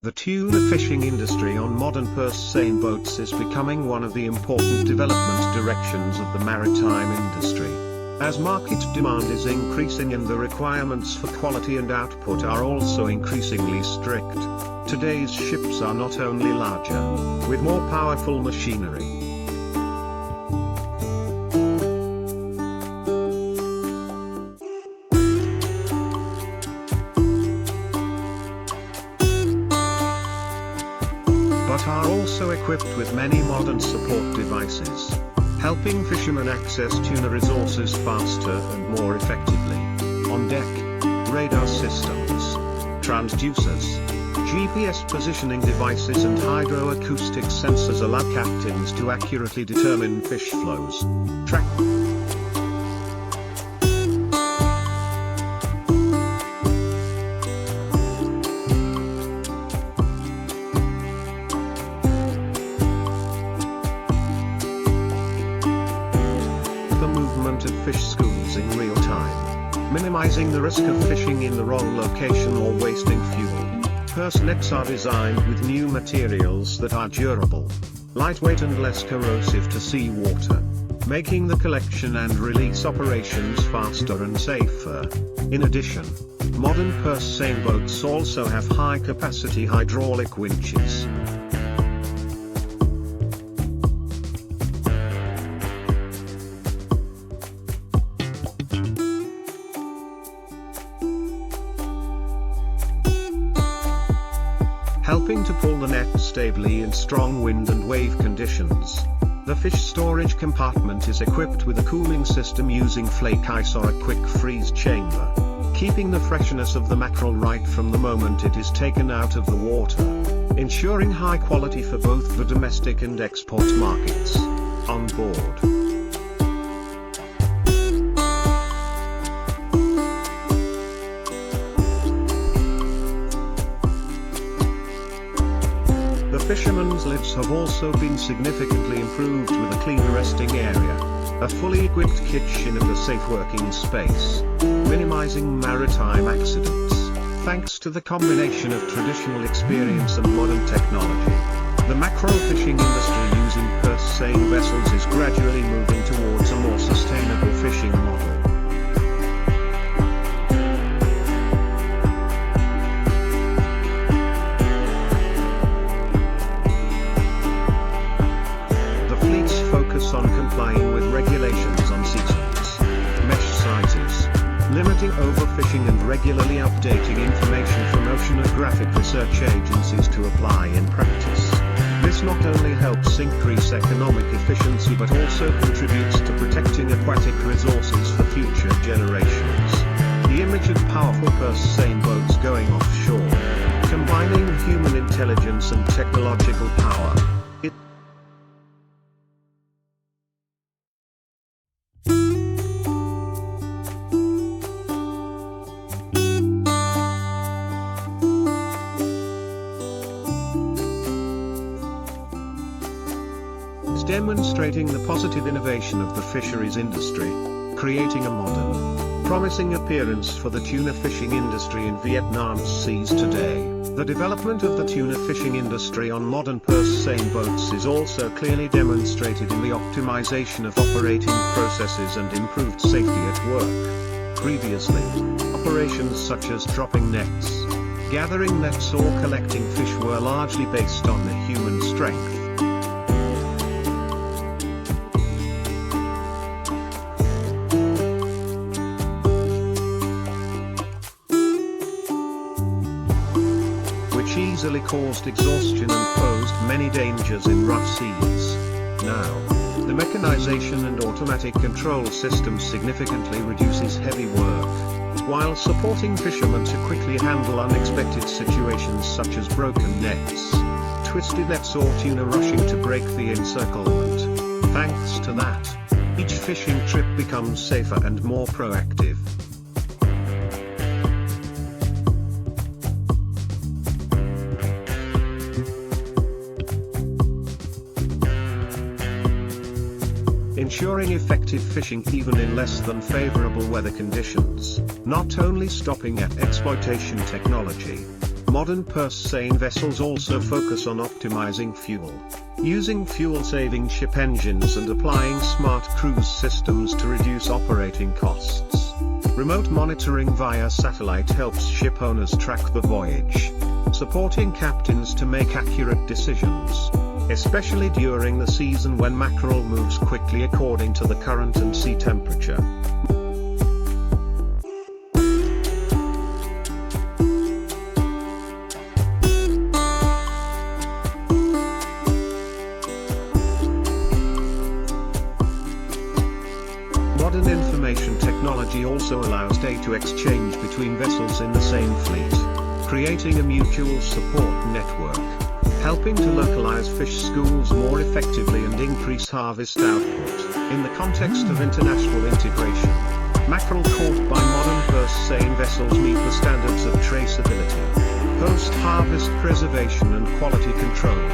The tuna fishing industry on modern purse seine boats is becoming one of the important development directions of the maritime industry. As market demand is increasing and the requirements for quality and output are also increasingly strict, today's ships are not only larger, with more powerful machinery, but are also equipped with many modern support devices, helping fishermen access tuna resources faster and more effectively. On deck, radar systems, transducers, GPS positioning devices and hydroacoustic sensors allow captains to accurately determine fish flows, track the movement of fish schools in real time, minimizing the risk of fishing in the wrong location or wasting fuel. Purse nets are designed with new materials that are durable, lightweight and less corrosive to seawater, making the collection and release operations faster and safer. In addition, modern purse seine boats also have high-capacity hydraulic winches. Helping to pull the net stably in strong wind and wave conditions. The fish storage compartment is equipped with a cooling system using flake ice or a quick freeze chamber, keeping the freshness of the mackerel right from the moment it is taken out of the water, ensuring high quality for both the domestic and export markets. On board, fishermen's lives have also been significantly improved with a clean resting area, a fully equipped kitchen and a safe working space, minimizing maritime accidents. Thanks to the combination of traditional experience and modern technology, the mackerel fishing industry using purse seine vessels is gradually moving towards a more sustainable fishing model. On complying with regulations on seasons, mesh sizes, limiting overfishing and regularly updating information from oceanographic research agencies to apply in practice. This not only helps increase economic efficiency but also contributes to protecting aquatic resources for future generations. The image of powerful purse seine boats going offshore, combining human intelligence and technological power, demonstrating the positive innovation of the fisheries industry, creating a modern, promising appearance for the tuna fishing industry in Vietnam's seas today. The development of the tuna fishing industry on modern purse seine boats is also clearly demonstrated in the optimization of operating processes and improved safety at work. Previously, operations such as dropping nets, gathering nets or collecting fish were largely based on the human strength, which easily caused exhaustion and posed many dangers in rough seas. Now, the mechanization and automatic control system significantly reduces heavy work, while supporting fishermen to quickly handle unexpected situations such as broken nets, twisted nets or tuna rushing to break the encirclement. Thanks to that, each fishing trip becomes safer and more proactive. ensuring effective fishing even in less than favorable weather conditions, not only stopping at exploitation technology, Modern purse-seine vessels also focus on optimizing fuel, using fuel-saving ship engines and applying smart cruise systems to reduce operating costs. Remote monitoring via satellite helps ship owners track the voyage, supporting captains to make accurate decisions, especially during the season when mackerel moves quickly according to the current and sea temperature. Modern information technology also allows data exchange between vessels in the same fleet, creating a mutual support network, helping to localize fish schools more effectively and increase harvest output. In the context of international integration, mackerel caught by modern purse-seine vessels meet the standards of traceability, post-harvest preservation and quality control.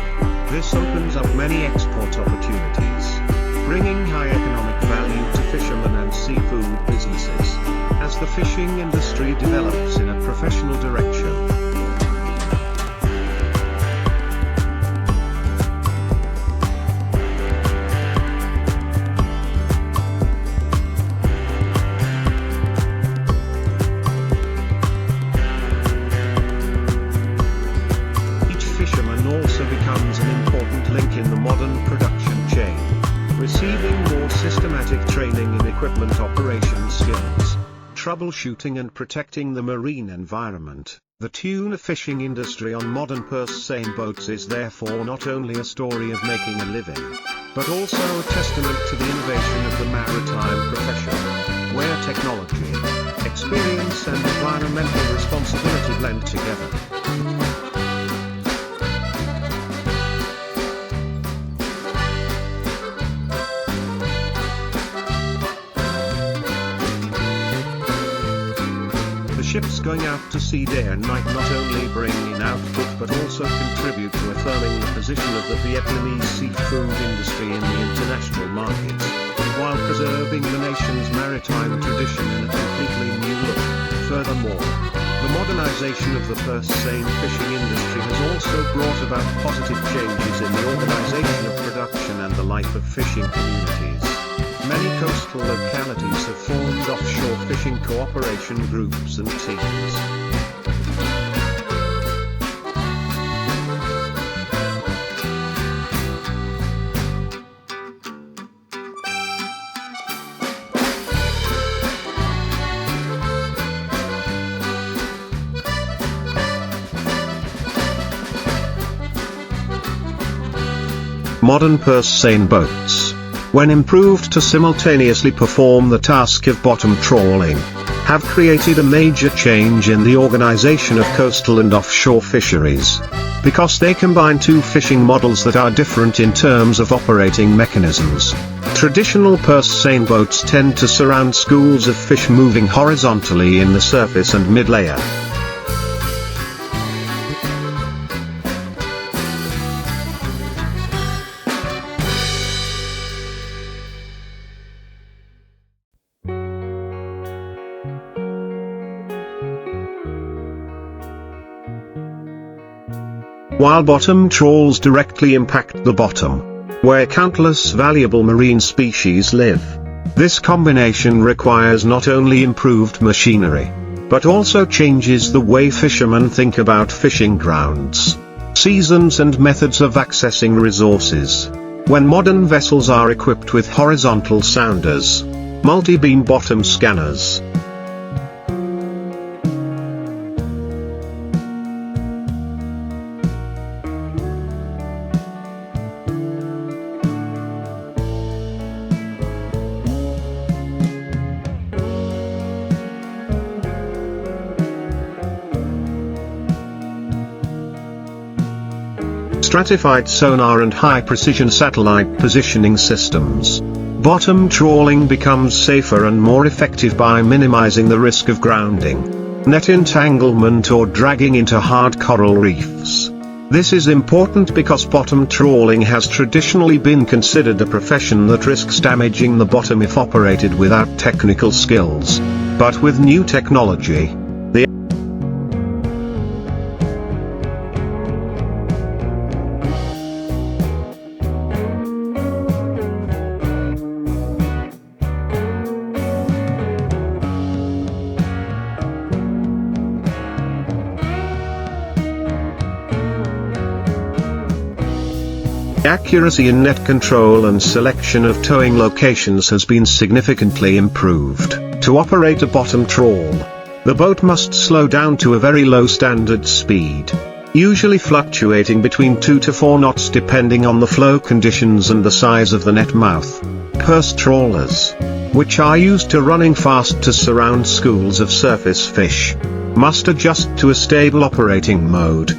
This opens up many export opportunities, bringing high economic value to fishermen and seafood businesses, as the fishing industry develops in a professional direction. Each fisherman also becomes an important link in the modern production chain, receiving more systematic training in equipment operation skills, troubleshooting and protecting the marine environment. The tuna fishing industry on modern purse-seine boats is therefore not only a story of making a living, but also a testament to the innovation of the maritime profession, where technology, experience and environmental responsibility blend together. Ships going out to sea day and night not only bring in output but also contribute to affirming the position of the Vietnamese seafood industry in the international market, while preserving the nation's maritime tradition in a completely new look. Furthermore, the modernization of the purse-seine fishing industry has also brought about positive changes in the organization of production and the life of fishing communities. Many coastal localities have formed offshore fishing cooperation groups and teams. Modern purse-seine boats, when improved to simultaneously perform the task of bottom trawling, have created a major change in the organization of coastal and offshore fisheries, because they combine two fishing models that are different in terms of operating mechanisms. Traditional purse-seine boats tend to surround schools of fish moving horizontally in the surface and mid-layer. While bottom trawls directly impact the bottom, where countless valuable marine species live. This combination requires not only improved machinery, but also changes the way fishermen think about fishing grounds, seasons and methods of accessing resources. When modern vessels are equipped with horizontal sounders, multi-beam bottom scanners, stratified sonar and high-precision satellite positioning systems, bottom trawling becomes safer and more effective by minimizing the risk of grounding, net entanglement or dragging into hard coral reefs. This is important because bottom trawling has traditionally been considered a profession that risks damaging the bottom if operated without technical skills. But with new technology, Accuracy in net control and selection of towing locations has been significantly improved. To operate a bottom trawl, the boat must slow down to a very low standard speed, usually fluctuating between 2 to 4 knots depending on the flow conditions and the size of the net mouth. Purse trawlers, which are used to running fast to surround schools of surface fish, must adjust to a stable operating mode.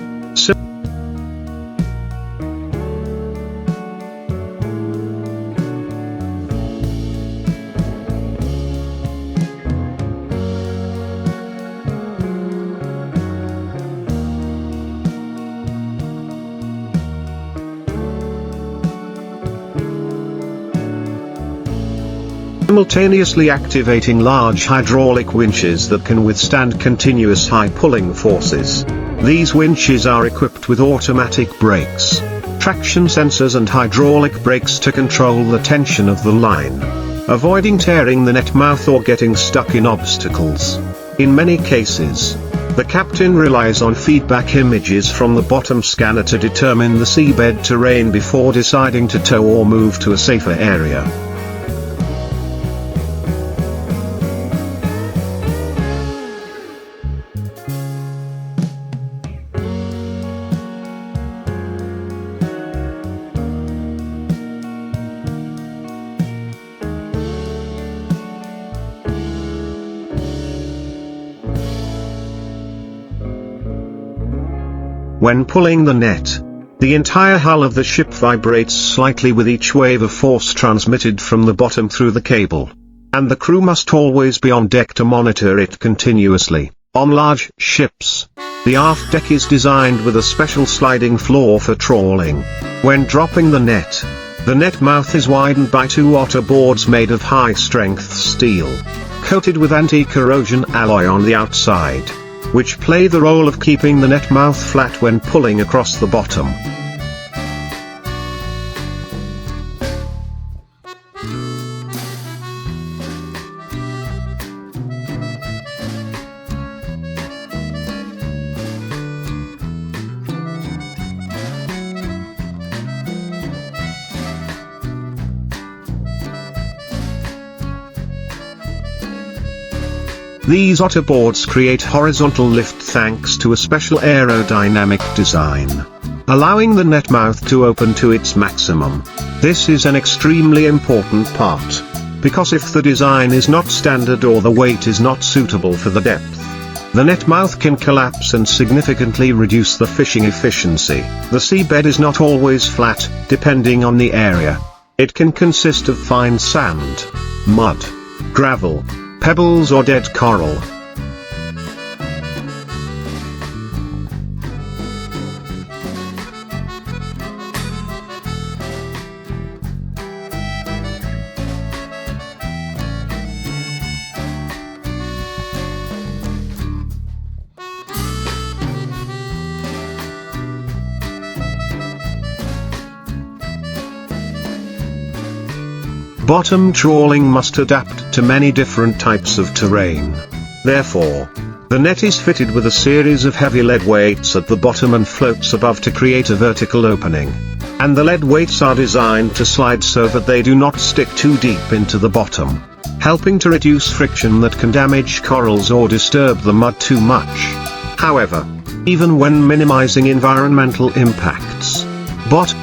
Simultaneously activating large hydraulic winches that can withstand continuous high pulling forces. These winches are equipped with automatic brakes, traction sensors and hydraulic brakes to control the tension of the line, avoiding tearing the net mouth or getting stuck in obstacles. In many cases, the captain relies on feedback images from the bottom scanner to determine the seabed terrain before deciding to tow or move to a safer area. When pulling the net, the entire hull of the ship vibrates slightly with each wave of force transmitted from the bottom through the cable, and the crew must always be on deck to monitor it continuously. On large ships, the aft deck is designed with a special sliding floor for trawling. When dropping the net mouth is widened by 2 otter boards made of high-strength steel, coated with anti-corrosion alloy on the outside, which play the role of keeping the net mouth flat when pulling across the bottom. These otter boards create horizontal lift thanks to a special aerodynamic design, allowing the net mouth to open to its maximum. This is an extremely important part, because if the design is not standard or the weight is not suitable for the depth, the net mouth can collapse and significantly reduce the fishing efficiency. The seabed is not always flat, depending on the area. It can consist of fine sand, mud, gravel, pebbles or dead coral. Bottom trawling must adapt to many different types of terrain. Therefore, the net is fitted with a series of heavy lead weights at the bottom and floats above to create a vertical opening. And the lead weights are designed to slide so that they do not stick too deep into the bottom, helping to reduce friction that can damage corals or disturb the mud too much. However, even when minimizing environmental impacts, bottom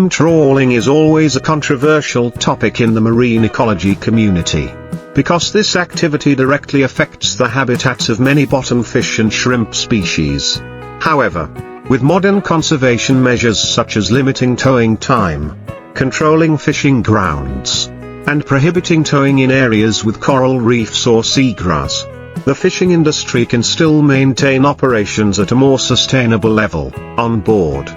trawling is always a controversial topic in the marine ecology community, because this activity directly affects the habitats of many bottom fish and shrimp species. However, with modern conservation measures such as limiting towing time, controlling fishing grounds, and prohibiting towing in areas with coral reefs or seagrass, the fishing industry can still maintain operations at a more sustainable level on board.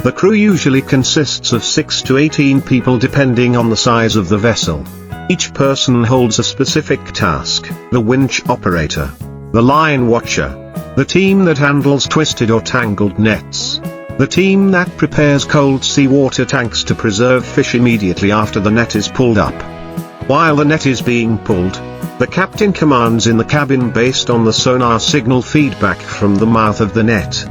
The crew usually consists of 6 to 18 people depending on the size of the vessel. Each person holds a specific task: the winch operator, the line watcher, the team that handles twisted or tangled nets, the team that prepares cold seawater tanks to preserve fish immediately after the net is pulled up. While the net is being pulled, the captain commands in the cabin based on the sonar signal feedback from the mouth of the net.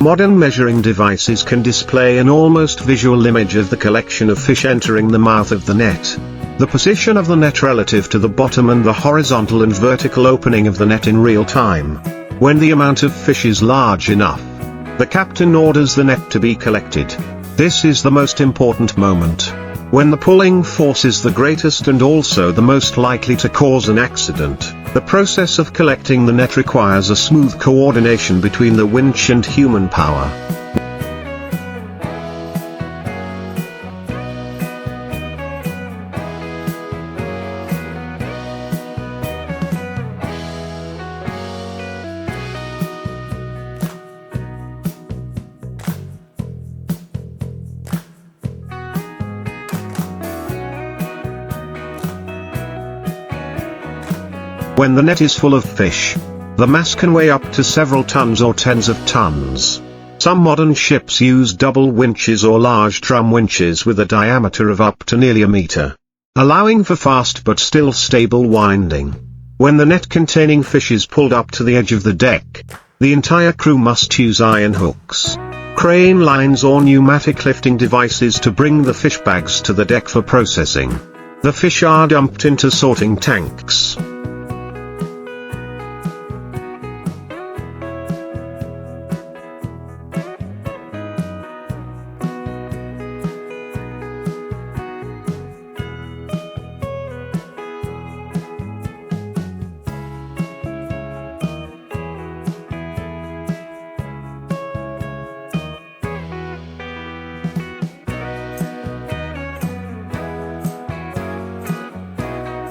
Modern measuring devices can display an almost visual image of the collection of fish entering the mouth of the net, the position of the net relative to the bottom and the horizontal and vertical opening of the net in real time. When the amount of fish is large enough, the captain orders the net to be collected. This is the most important moment, when the pulling force is the greatest and also the most likely to cause an accident. The process of collecting the net requires a smooth coordination between the winch and human power. When the net is full of fish, the mass can weigh up to several tons or tens of tons. Some modern ships use double winches or large drum winches with a diameter of up to nearly a meter, allowing for fast but still stable winding. When the net containing fish is pulled up to the edge of the deck, the entire crew must use iron hooks, crane lines or pneumatic lifting devices to bring the fish bags to the deck for processing. The fish are dumped into sorting tanks.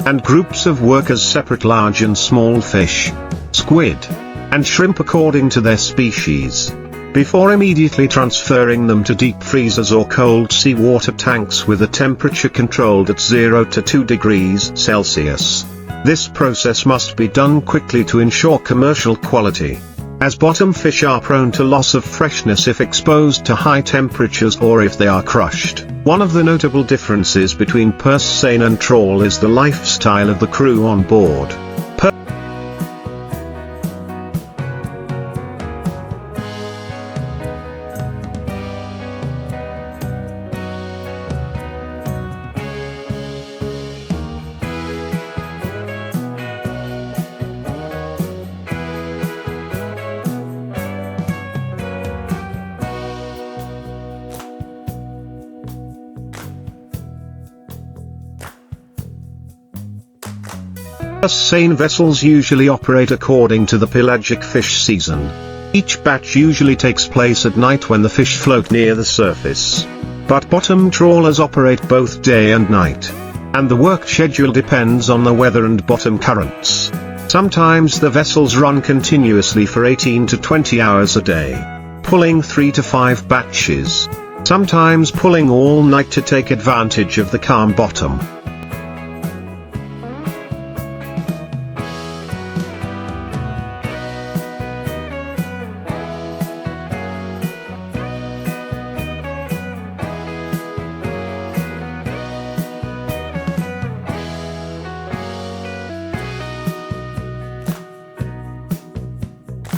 And groups of workers separate large and small fish, squid, and shrimp according to their species, before immediately transferring them to deep freezers or cold seawater tanks with a temperature controlled at 0 to 2 degrees Celsius. This process must be done quickly to ensure commercial quality, as bottom fish are prone to loss of freshness if exposed to high temperatures or if they are crushed. One of the notable differences between purse seine and trawl is the lifestyle of the crew on board. Purse seine vessels usually operate according to the pelagic fish season. Each batch usually takes place at night when the fish float near the surface. But bottom trawlers operate both day and night, and the work schedule depends on the weather and bottom currents. Sometimes the vessels run continuously for 18 to 20 hours a day, pulling 3 to 5 batches, sometimes pulling all night to take advantage of the calm bottom.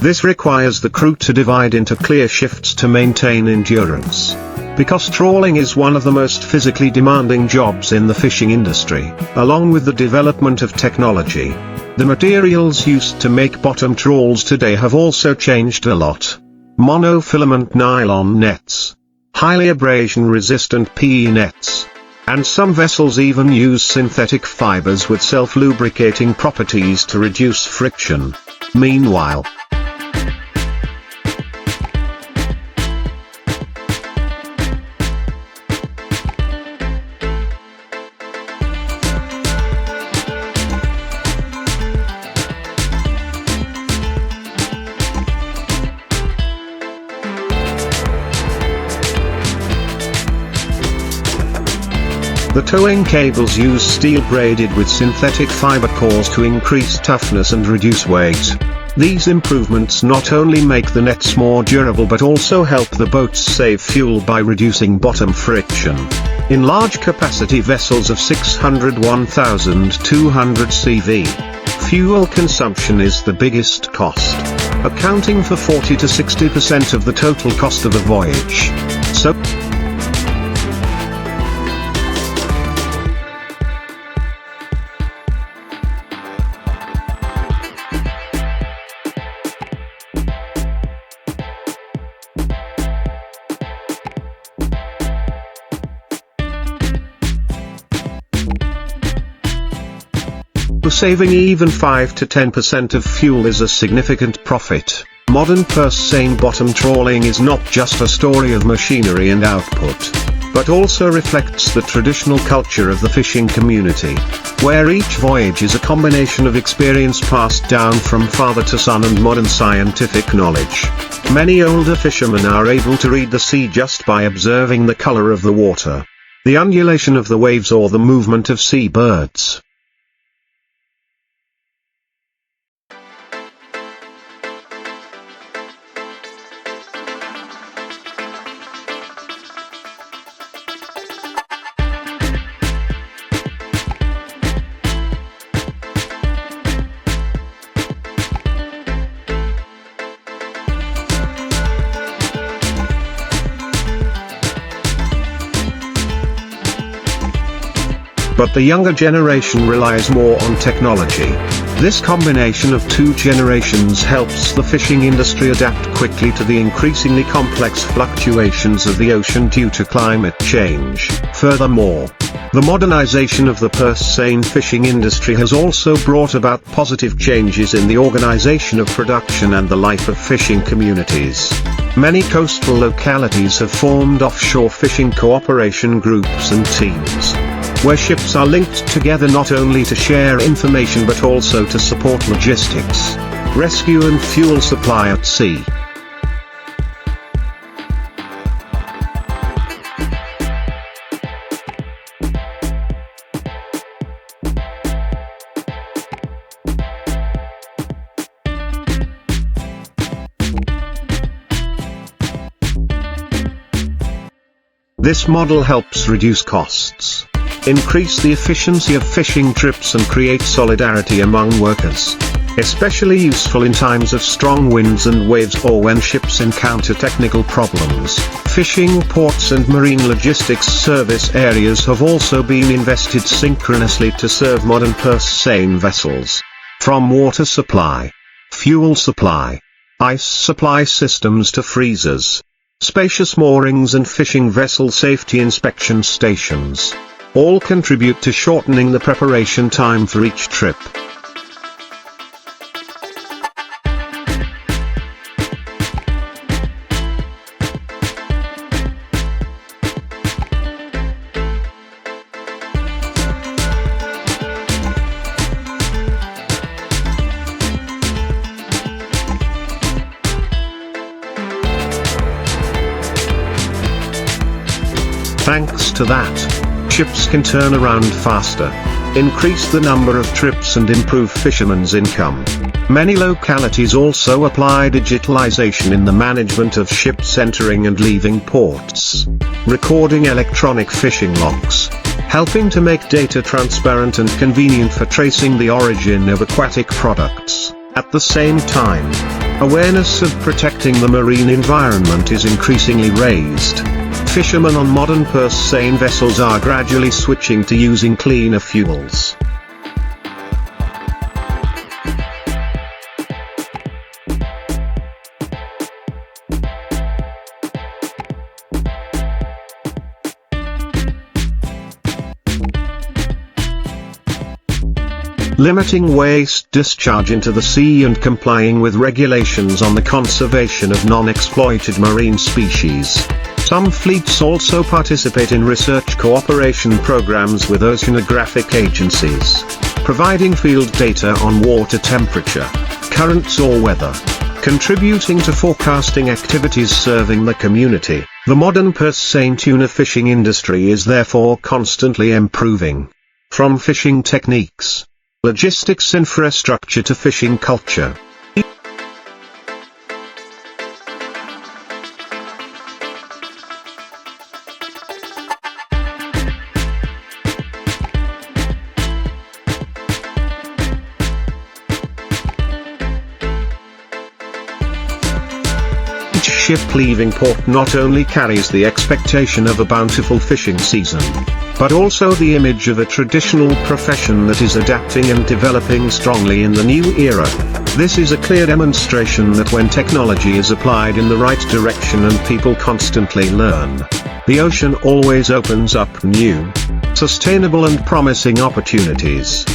This requires the crew to divide into clear shifts to maintain endurance. Because trawling is one of the most physically demanding jobs in the fishing industry, along with the development of technology, the materials used to make bottom trawls today have also changed a lot. Monofilament nylon nets, highly abrasion-resistant PE nets, And some vessels even use synthetic fibers with self-lubricating properties to reduce friction. Meanwhile, the towing cables use steel braided with synthetic fiber cores to increase toughness and reduce weight. These improvements not only make the nets more durable but also help the boats save fuel by reducing bottom friction. In large capacity vessels of 601,200 CV, fuel consumption is the biggest cost, accounting for 40 to 60% of the total cost of a voyage. So, saving even 5 to 10% of fuel is a significant profit. Modern purse seine bottom trawling is not just a story of machinery and output, but also reflects the traditional culture of the fishing community, where each voyage is a combination of experience passed down from father to son and modern scientific knowledge. Many older fishermen are able to read the sea just by observing the color of the water, the undulation of the waves or the movement of seabirds. But the younger generation relies more on technology. This combination of two generations helps the fishing industry adapt quickly to the increasingly complex fluctuations of the ocean due to climate change. Furthermore, the modernization of the purse seine fishing industry has also brought about positive changes in the organization of production and the life of fishing communities. Many coastal localities have formed offshore fishing cooperation groups and teams, where ships are linked together not only to share information but also to support logistics, rescue and fuel supply at sea. This model helps reduce costs, increase the efficiency of fishing trips and create solidarity among workers. Especially useful in times of strong winds and waves or when ships encounter technical problems. Fishing ports and marine logistics service areas have also been invested synchronously to serve modern purse seine vessels. From water supply, fuel supply, ice supply systems to freezers, spacious moorings and fishing vessel safety inspection stations, all contribute to shortening the preparation time for each trip. Thanks to that, ships can turn around faster, increase the number of trips and improve fishermen's income. Many localities also apply digitalization in the management of ships entering and leaving ports, recording electronic fishing logs, helping to make data transparent and convenient for tracing the origin of aquatic products. At the same time, awareness of protecting the marine environment is increasingly raised. Fishermen on modern purse seine vessels are gradually switching to using cleaner fuels. limiting waste discharge into the sea and complying with regulations on the conservation of non-exploited marine species. Some fleets also participate in research cooperation programs with oceanographic agencies, providing field data on water temperature, currents or weather, contributing to forecasting activities serving the community. The modern purse seine tuna fishing industry is therefore constantly improving. From fishing techniques, logistics infrastructure to fishing culture. Each ship leaving port not only carries the expectation of a bountiful fishing season, but also the image of a traditional profession that is adapting and developing strongly in the new era. This is a clear demonstration that when technology is applied in the right direction and people constantly learn, the ocean always opens up new, sustainable and promising opportunities.